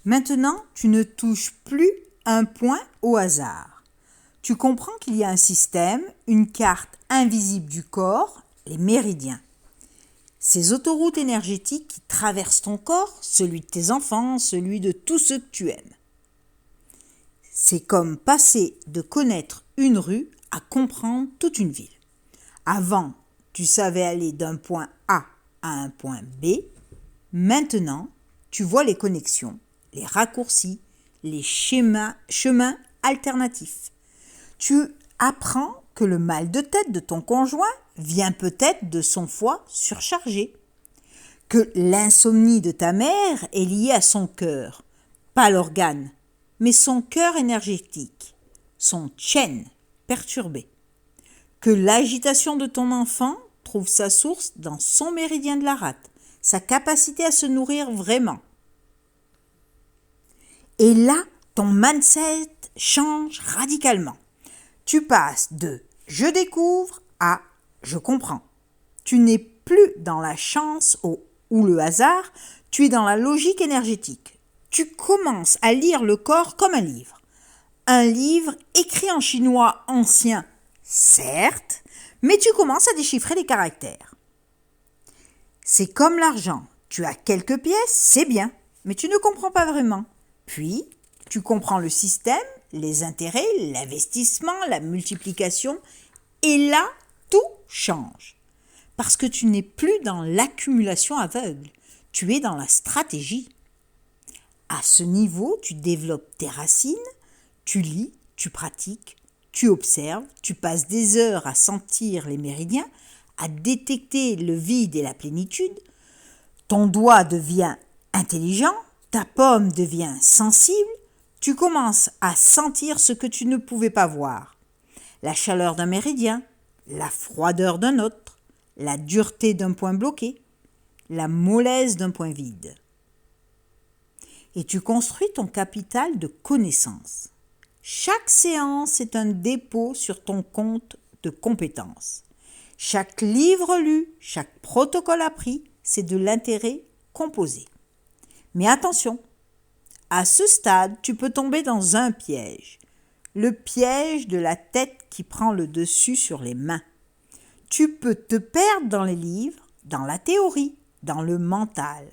Maintenant, tu ne touches plus un point au hasard. Tu comprends qu'il y a un système, une carte invisible du corps, les méridiens. Ces autoroutes énergétiques qui traversent ton corps, celui de tes enfants, celui de tous ceux que tu aimes. C'est comme passer de connaître une rue à comprendre toute une ville. Avant, tu savais aller d'un point A à un point B. Maintenant, tu vois les connexions, les raccourcis, les chemins alternatifs. Tu apprends que le mal de tête de ton conjoint vient peut-être de son foie surchargé, que l'insomnie de ta mère est liée à son cœur, pas l'organe, mais son cœur énergétique, son tchen perturbé, que l'agitation de ton enfant trouve sa source dans son méridien de la rate, sa capacité à se nourrir vraiment. Et là, ton mindset change radicalement. Tu passes de « je découvre » à « je comprends ». Tu n'es plus dans la chance ou le hasard, tu es dans la logique énergétique. Tu commences à lire le corps comme un livre. Un livre écrit en chinois ancien, certes, mais tu commences à déchiffrer les caractères. C'est comme l'argent. Tu as quelques pièces, c'est bien, mais tu ne comprends pas vraiment. Puis, tu comprends le système, les intérêts, l'investissement, la multiplication, et là, tout change. Parce que tu n'es plus dans l'accumulation aveugle, tu es dans la stratégie. À ce niveau, tu développes tes racines, tu lis, tu pratiques, tu observes, tu passes des heures à sentir les méridiens, à détecter le vide et la plénitude. Ton doigt devient intelligent, ta paume devient sensible, tu commences à sentir ce que tu ne pouvais pas voir. La chaleur d'un méridien, la froideur d'un autre, la dureté d'un point bloqué, la mollesse d'un point vide. Et tu construis ton capital de connaissances. Chaque séance est un dépôt sur ton compte de compétences. Chaque livre lu, chaque protocole appris, c'est de l'intérêt composé. Mais attention, à ce stade, tu peux tomber dans un piège. Le piège de la tête qui prend le dessus sur les mains. Tu peux te perdre dans les livres, dans la théorie, dans le mental.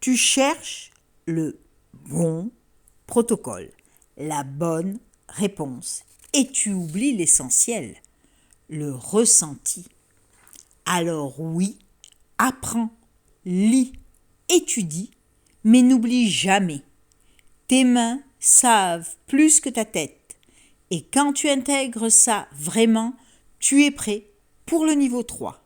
Tu cherches le bon protocole, la bonne réponse. Et tu oublies l'essentiel, le ressenti. Alors oui, apprends, lis, étudie, mais n'oublie jamais. Tes mains savent plus que ta tête. Et quand tu intègres ça vraiment, tu es prêt pour le niveau 3.